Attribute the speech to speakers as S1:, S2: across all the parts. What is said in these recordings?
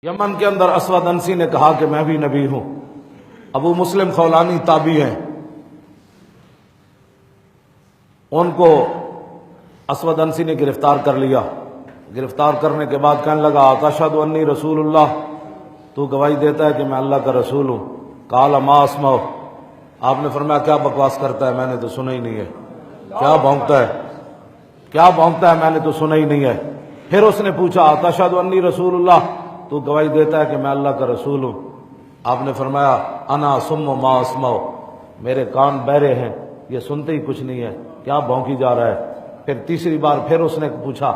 S1: یمن کے اندر اسود انسی نے کہا کہ میں بھی نبی ہوں۔ ابو مسلم خولانی تابعی ہیں، ان کو اسود انسی نے گرفتار کر لیا۔ گرفتار کرنے کے بعد کہنے لگا اشہد انی رسول اللہ، تو گواہی دیتا ہے کہ میں اللہ کا رسول ہوں۔ قال ما اسمع، آپ نے فرمایا کیا بکواس کرتا ہے، میں نے تو سنا ہی نہیں ہے۔ کیا بھونکتا ہے، کیا بھونکتا ہے، میں نے تو سنا ہی نہیں ہے۔ پھر اس نے پوچھا اشہد انی رسول اللہ، تو گواہی دیتا ہے کہ میں اللہ کا رسول ہوں۔ آپ نے فرمایا انا سم ما اسمع، میرے کان بہرے ہیں، یہ سنتے ہی کچھ نہیں ہے، کیا بھونکی جا رہا ہے۔ پھر تیسری بار پھر اس نے پوچھا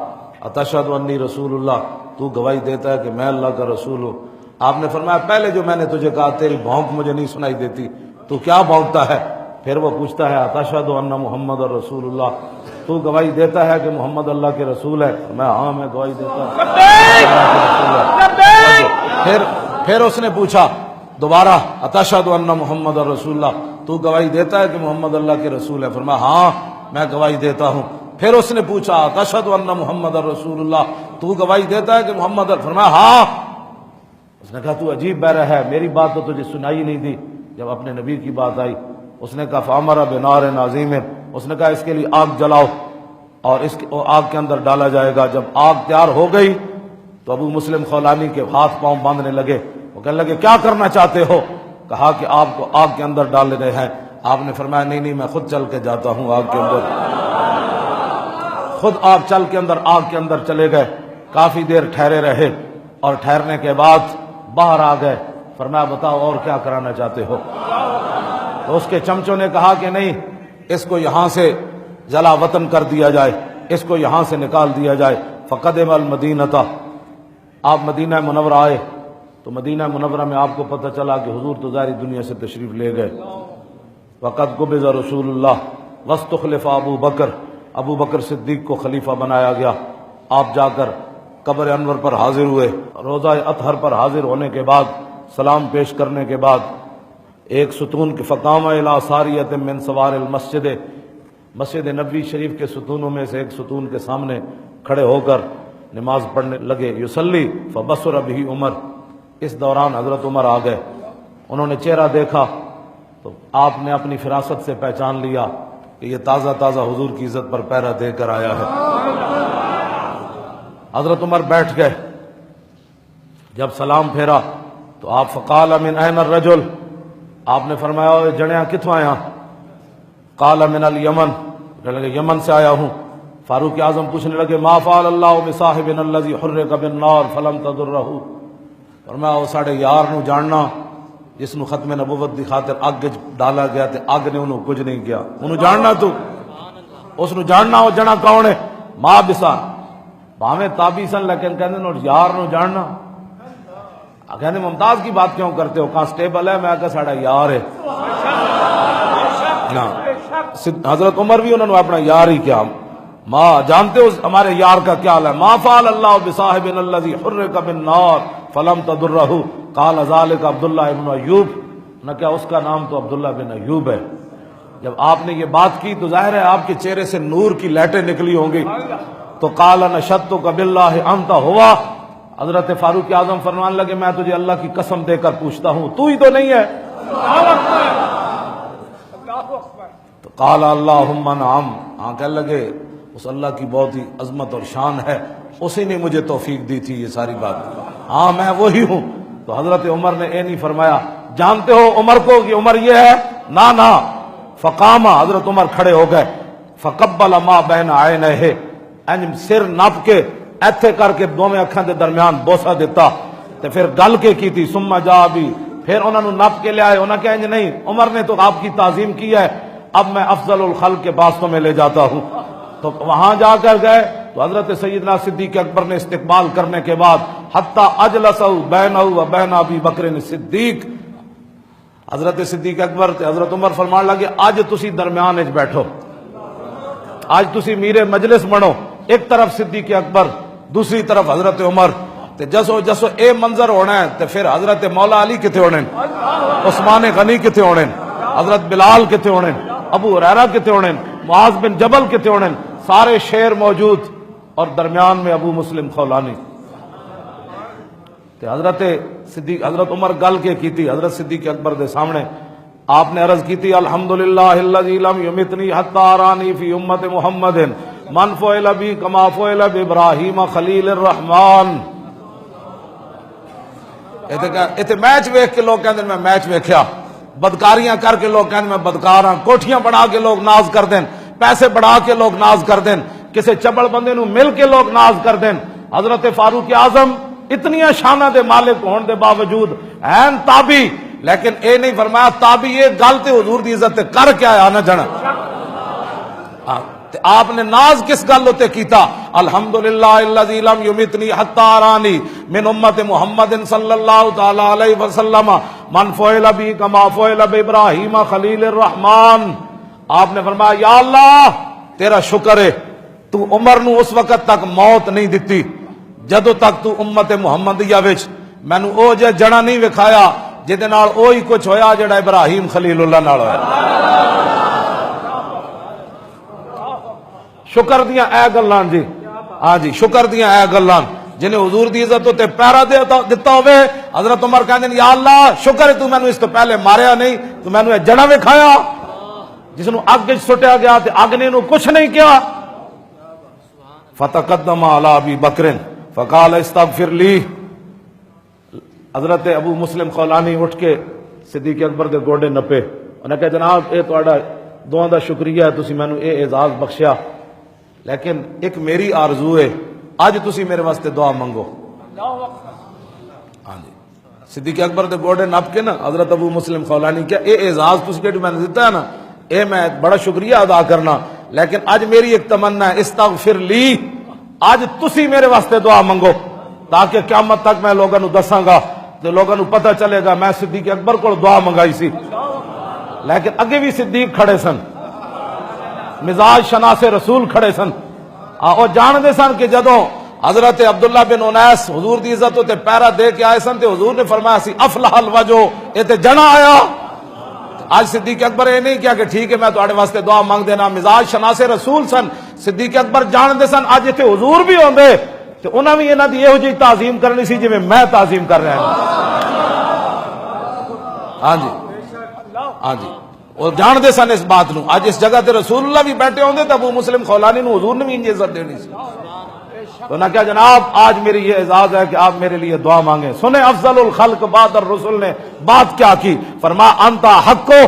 S1: اتشہد انی رسول اللہ، تو گواہی دیتا ہے کہ میں اللہ کا رسول ہوں۔ آپ نے فرمایا پہلے جو میں نے تجھے کہا تیری بھونک مجھے نہیں سنائی دیتی، تو کیا بھونکتا ہے۔ پھر وہ پوچھتا ہے اتشہد ان محمد رسول اللہ، تو گواہی دیتا ہے کہ محمد اللہ کے رسول ہے۔ میں ہاں میں گواہی دیتا ہوں۔ پھر اس نے پوچھا دوبارہ اتشہد ان محمد رسول اللہ، تو گواہی دیتا ہے کہ محمد اللہ کے رسول ہے۔ فرمایا ہاں میں گواہی دیتا ہوں۔ پھر اس نے پوچھا اتشہد ان محمد رسول اللہ، تو گواہی دیتا ہے کہ محمد، فرمایا ہاں۔ اس نے کہا تو عجیب بہرا ہے، میری بات تو تجھے سنائی نہیں دی۔ جب اپنے نبی کی بات آئی اس نے کہا فامر بنار عظیم، اس نے کہا اس کے لیے آگ جلاؤ اور اس آگ کے اندر ڈالا جائے گا۔ جب آگ تیار ہو گئی تو ابو مسلم خولانی کے ہاتھ پاؤں باندھنے لگے۔ وہ کہنے لگے کیا کرنا چاہتے ہو؟ کہا کہ آپ کو آگ کے اندر ڈال رہے ہیں۔ آپ نے فرمایا نہیں نہیں، میں خود چل کے جاتا ہوں آگ کے اندر۔ خود آپ چل کے اندر آگ کے اندر چلے گئے، کافی دیر ٹھہرے رہے اور ٹھہرنے کے بعد باہر آ گئے۔ فرمایا بتاؤ اور کیا کرانا چاہتے ہو؟ تو اس کے چمچوں نے کہا کہ نہیں، اس کو یہاں سے جلا وطن کر دیا جائے، اس کو یہاں سے نکال دیا جائے۔ فقدم المدینۃ، آپ مدینہ منورہ آئے تو مدینہ منورہ میں آپ کو پتہ چلا کہ حضور تو ظاہری دنیا سے تشریف لے گئے۔ وقد قبض رسول اللہ واستخلف ابو بکر، ابو بکر صدیق کو خلیفہ بنایا گیا۔ آپ جا کر قبر انور پر حاضر ہوئے۔ روضہ اطہر پر حاضر ہونے کے بعد سلام پیش کرنے کے بعد ایک ستون کے فقام الی ساریۃ من سوار المسجد، مسجد نبوی شریف کے ستونوں میں سے ایک ستون کے سامنے کھڑے ہو کر نماز پڑھنے لگے۔ یصلی فبصر به عمر، اس دوران حضرت عمر آ گئے۔ انہوں نے چہرہ دیکھا تو آپ نے اپنی فراست سے پہچان لیا کہ یہ تازہ تازہ حضور کی عزت پر پہرا دے کر آیا ہے۔ حضرت عمر بیٹھ گئے۔ جب سلام پھیرا تو آپ فقال من این الرجل، آپ نے فرمایا اے جنیا کتوں آیا؟ قال من الیمن، کہنے لگے یمن سے آیا ہوں۔ فاروق اعظم پوچھنے لگے ما فعل اللہ بصاحبنا الذی حرق بالنار فلم تضرہ، فرمایا وہ ساڑے یار نو جاننا جس نو ختم نبوت دی خاطر اگ ڈالا گیا تے اگ نے انہوں کچھ نہیں کیا، انہوں جاننا تو اس نو جاننا، وہ جنا کون ہے؟ ما بسا، بھاویں تابعی سن لیکن کہنے نو یار نو جاننا۔ کہنے ممتاز کی بات کیوں کرتے ہو، کانسٹیبل ہے، میں کہا ساڑا یار ہے۔ حضرت عمر بھی انہوں نے اپنا یار ہی کیا، ماں جانتے ہو ہمارے یار کا کیا حال ہے؟ ما فعل اللہ بصاحبنا الذی حرق بالنار فلم تضرہ قال ذلک عبداللہ ابن ایوب، نہ کیا اس کا نام تو عبداللہ بن ایوب ہے۔ جب آپ نے یہ بات کی تو ظاہر ہے آپ کے چہرے سے نور کی لہٹیں نکلی ہوں گی۔ تو قال نشدتک باللہ انت ہوا، حضرت فاروق اعظم فرمان لگے میں تجھے اللہ کی قسم دے کر پوچھتا ہوں تو ہی تو نہیں ہے۔ تو قال اللہم نعم، ہاں کہنے لگے اس اللہ کی بہت ہی عظمت اور شان ہے، اسی نے مجھے توفیق دی تھی یہ ساری بات، ہاں میں وہی ہوں۔ تو حضرت عمر نے اے نہیں فرمایا جانتے ہو عمر کو کہ عمر یہ ہے، نہ فقام، حضرت عمر کھڑے ہو گئے۔ فقبل ما بین عینیہ، سر نپ کے ایتھے کر کے دونوں اکھاں دے درمیان بوسہ دیتا تے پھر گل کے کی تھی ثم جا بھی، پھر انہوں نے نپ کے لے آئے۔ انہوں نے کہا نہیں عمر نے تو آپ کی تعظیم کی ہے، اب میں افضل الخلق کے پاس تمہیں لے جاتا ہوں۔ تو وہاں جا کر گئے تو حضرت سیدنا صدیق اکبر نے استقبال کرنے کے بعد حتی اجلسہ بینہ و بین ابی بکر صدیق، حضرت صدیق اکبر تے حضرت عمر فرمان لگے آج تسی درمیان وچ بیٹھو، آج تسی میرے مجلس بنو، ایک طرف صدیق اکبر دوسری طرف حضرت عمر، تے جسو اے منظر ہونا ہے تے پھر حضرت مولا علی کتے ہونے، عثمان غنی کتے ہونے، حضرت بلال کتے ہونے، ابو ہریرہ کتے ہونے، معاذ بن جبل کتے ہونے، سارے شیر موجود اور درمیان میں ابو مسلم خولانی۔ تے حضرت صدیق حضرت عمر گل کے کیتی حضرت صدیق اکبر دے سامنے آپ نے عرض کیتی الحمدللہ الذی لم یمتنی حتی ارانی فی امت محمد من فعل بی کما فعل بابراہیم خلیل الرحمن. ایتھے میچ ویکھ کے لوگ کہندے میں میچ ویکھیا، بدکاریاں کر کے لوگ کہندے میں بدکار ہاں، کوٹھیاں بنا کے لوگ ناز کر دین، پیسے بڑھا کے لوگ ناز کر دین، کسے چبل بندے نو مل کے لوگ ناز کر دین. حضرت فاروق اعظم اتنی شانہ دے مالک ہون دے باوجود این تابی، لیکن اے نہیں فرمایا تابی یہ گل تے حضور دی عزت تے کر کے آیا نہ جنا. آپ نے ناز کس گل تے کیتا؟ الحمدللہ الذی لم یمتنی حتی ارانی من امت محمد صلی اللہ تعالی علیہ وسلم من فعل بی کما فعل بابراہیم خلیل الرحمن. آپ نے فرمایا یا اللہ تیرا شکر ہے تو عمر نو اس وقت تک موت نہیں دتی جدوں تک تو امت محمدیہ وچ مینوں او جے جڑا نہیں وکھایا جہدے نال اوہی کچھ ہویا جڑا ابراہیم خلیل اللہ نال ہویا. شکر دیاں اے گلاں جی، ہاں جی شکر دیاں اے گلاں جنہیں حضور دی عزت تے پیرا دتا ہوئے. حضرت عمر کہندے یا اللہ شکر ہے تو مینوں اس تو پہلے ماریا نہیں، تو مینوں اے جڑا وکھایا جس نو اگ وچ سٹیا گیا تے اگ نے نو کچھ نہیں کیا. فتقدم علی ابی بکر فقال استغفر لی. حضرت ابو مسلم خولانی اٹھ کے صدیق اکبر دے گوڑے نپے، انہاں کہا جناب اے تہاڈا دعاں دا شکریہ ہے، تسی مینوں اے اعزاز بخشیا، لیکن ایک میری آرزو ہے اج تسی میرے واسطے دعا منگو. ہاں جی صدیق اکبر دے گوڑے نپ کے نا حضرت ابو مسلم خولانی کیا اے اعزاز تسی کہ میں نے دیتا ہے نا اے میں بڑا شکریہ ادا کرنا، لیکن اج میری ایک تمنا ہے استغفر لی، اج تسی میرے واسطے دعا منگو تاکہ قیامت تک میں لوگوں دساں گا تو لوگوں پتہ چلے گا میں صدیق اکبر کو دعا منگائی سی. لیکن اگے بھی صدیق کھڑے سن، مزاج شناس رسول کھڑے سن، اور جاندے سن کہ جدوں حضرت عبداللہ بن انیس حضور دی عزت تے پیرا دے کے آئے سن تے حضور نے فرمایا سی افلح الوجو اے تے جنا آیا. آج صدیق اکبر یہ نہیں کیا کہ ٹھیک ہے میں تہاڈے واسطے دعا مانگ دینا، مزاج شناس رسول سن. صدیق اکبر جاندے سن اج ایتھے حضور بھی ہوندے تے انہاں بھی انہاں دی یہو جی تعظیم کرنی سی جویں میں تعظیم کر رہا ہوں. ہاں جی ہاں جی وہ جاندے سن اس بات نو. اج اس جگہ تے رسول اللہ بھی بیٹھے ہوندے تے ابو مسلم خولانی نو حضور نے بھی انج عزت دینی سی. تو نہ کیا جناب آج میری یہ اعزاز ہے کہ آپ میرے لیے دعا مانگیں. سنیں افضل الخلق بعد الرسل نے بات کیا کی، فرمایا انتا حق کو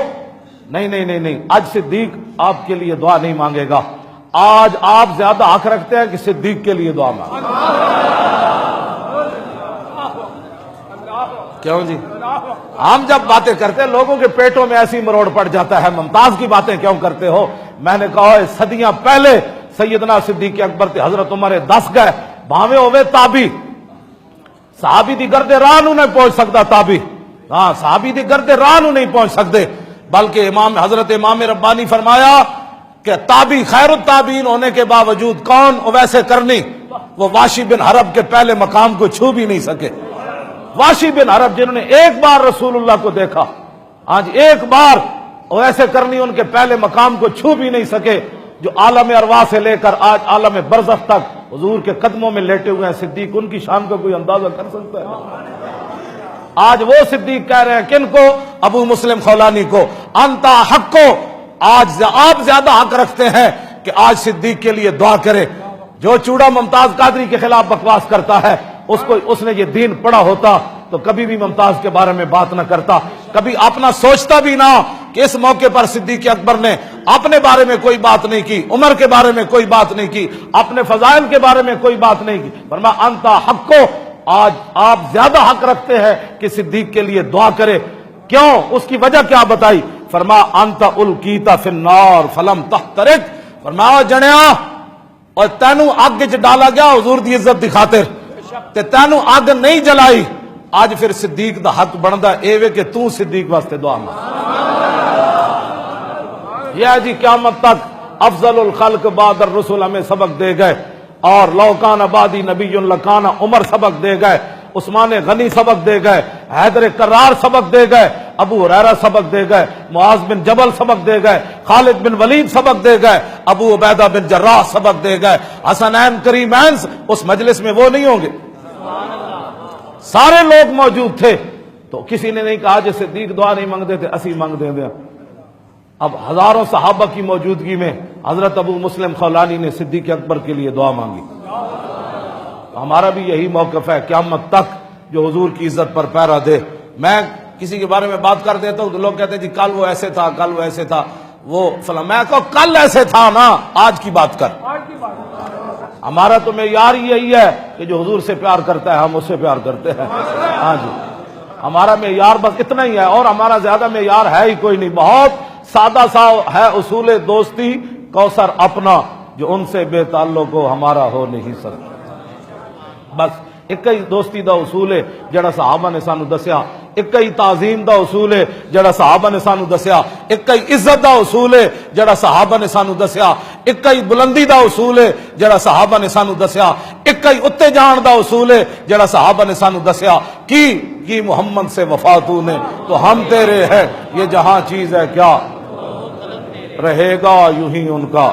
S1: نہیں نہیں نہیں نہیں آج صدیق آپ کے لیے دعا نہیں مانگے گا، آج آپ زیادہ حق رکھتے ہیں کہ صدیق کے لیے دعا مانگیں. کیوں جی ہم جب باتیں کرتے ہیں لوگوں کے پیٹوں میں ایسی مروڑ پڑ جاتا ہے ممتاز کی باتیں کیوں کرتے ہو. میں نے کہا صدیاں پہلے سیدنا صدیق اکبر تے حضرت عمر دس گئے بھاوے ہوئے تابی، صحابی دی گرد راہ نو نہیں پہنچ سکتا تابی، ہاں صحابی دی گرد راہ نو نہیں پہنچ سکتے، بلکہ حضرت امام ربانی فرمایا کہ تابی خیر التابعین ہونے کے باوجود کون ویسے کرنی، وہ واشی بن حرب کے پہلے مقام کو چھو بھی نہیں سکے. واشی بن حرب جنہوں نے ایک بار رسول اللہ کو دیکھا، آج ایک بار ایسے کرنی ان کے پہلے مقام کو چھو بھی نہیں سکے، جو عالم ارواح سے لے کر آج عالم برزخ تک حضور کے قدموں میں لیٹے ہوئے ہیں. صدیق ان کی شان کا کوئی اندازہ کر سکتا ہے؟ آج وہ صدیق کہہ رہے ہیں کن کو؟ ابو مسلم خولانی کو انتا حق کو. آج آپ زیادہ حق رکھتے ہیں کہ آج صدیق کے لیے دعا کرے. جو چوڑا ممتاز قادری کے خلاف بکواس کرتا ہے اس نے یہ دین پڑھا ہوتا تو کبھی بھی ممتاز کے بارے میں بات نہ کرتا، کبھی اپنا سوچتا بھی نہ کہ اس موقع پر صدیق اکبر نے اپنے بارے میں کوئی بات نہیں کی، عمر کے بارے میں کوئی بات نہیں کی، اپنے فضائل کے بارے میں کوئی بات نہیں کی. فرمایا انتا حق کو، آج آپ زیادہ حق رکھتے ہیں کہ صدیق کے لیے دعا کرے. کیوں؟ اس کی وجہ کیا بتائی؟ فرمایا انتا القیتا فی النار فلم تحترق. فرمایا جنیا اور تینوں آگ وچ ڈالا گیا حضور دی عزت دی خاطر تے تینوں آگ نہیں جلائی. آج پھر صدیق دا حق بندا اے وے کہ تو صدیق واسطے دعا مانگ. یہ جی قیامت تک افضل الخلق بعد الرسل ہمیں سبق دے گئے، اور لو کان بعدی نبی لکان عمر سبق دے گئے، عثمان غنی سبق دے گئے، حیدر کرار سبق دے گئے، ابو ہریرہ سبق دے گئے، معاذ بن جبل سبق دے گئے، خالد بن ولید سبق دے گئے، ابو عبیدہ بن جراح سبق دے گئے، حسنین کریمین اس مجلس میں وہ نہیں ہوں گے؟ سارے لوگ موجود تھے، تو کسی نے نہیں کہا جیسے صدیق دعا نہیں مانگتے تھے اسی مانگ دیں دیں۔ اب ہزاروں صحابہ کی موجودگی میں حضرت ابو مسلم خولانی نے صدیق اکبر کے لیے دعا مانگی۔ ہمارا بھی یہی موقف ہے قیامت تک، جو حضور کی عزت پر پہرا دے۔ میں کسی کے بارے میں بات کر دیتا ہوں تو لوگ کہتے ہیں جی کل وہ ایسے تھا، کل وہ ایسے تھا، وہ فلاں۔ میں کہو کل ایسے تھا نا، آج کی بات کر۔ ہمارا تو معیار ہی یہی ہے کہ جو حضور سے پیار کرتا ہے ہم اس سے پیار کرتے ہیں۔ ہاں جی، ہمارا معیار بس اتنا ہی ہے، اور ہمارا زیادہ معیار ہے ہی کوئی نہیں۔ بہت سادہ سا ہے اصول دوستی، کوثر اپنا جو ان سے بے تعلق ہو ہمارا ہو نہیں سکتا۔ بس ایک ہی دوستی دا اصول ہے جڑا صحابہ نے سانو دسیا، ایک ہی تعظیم دا اصول ہے جڑا صحابہ نے سانو دسیا، ایک ہی عزت دا اصول ہے جڑا صحابہ نے سانو دسیا، ایک ہی بلندی دا اصول ہے جڑا صحابہ نے سانو دسیا، ایک ہی اتے جان دا اصول ہے جڑا صحابہ نے سانو دسیا۔ کی محمد سے وفا تو نے تو ہم تیرے ہیں، یہ جہاں چیز ہے کیا رہے گا یوں ہی ان کا۔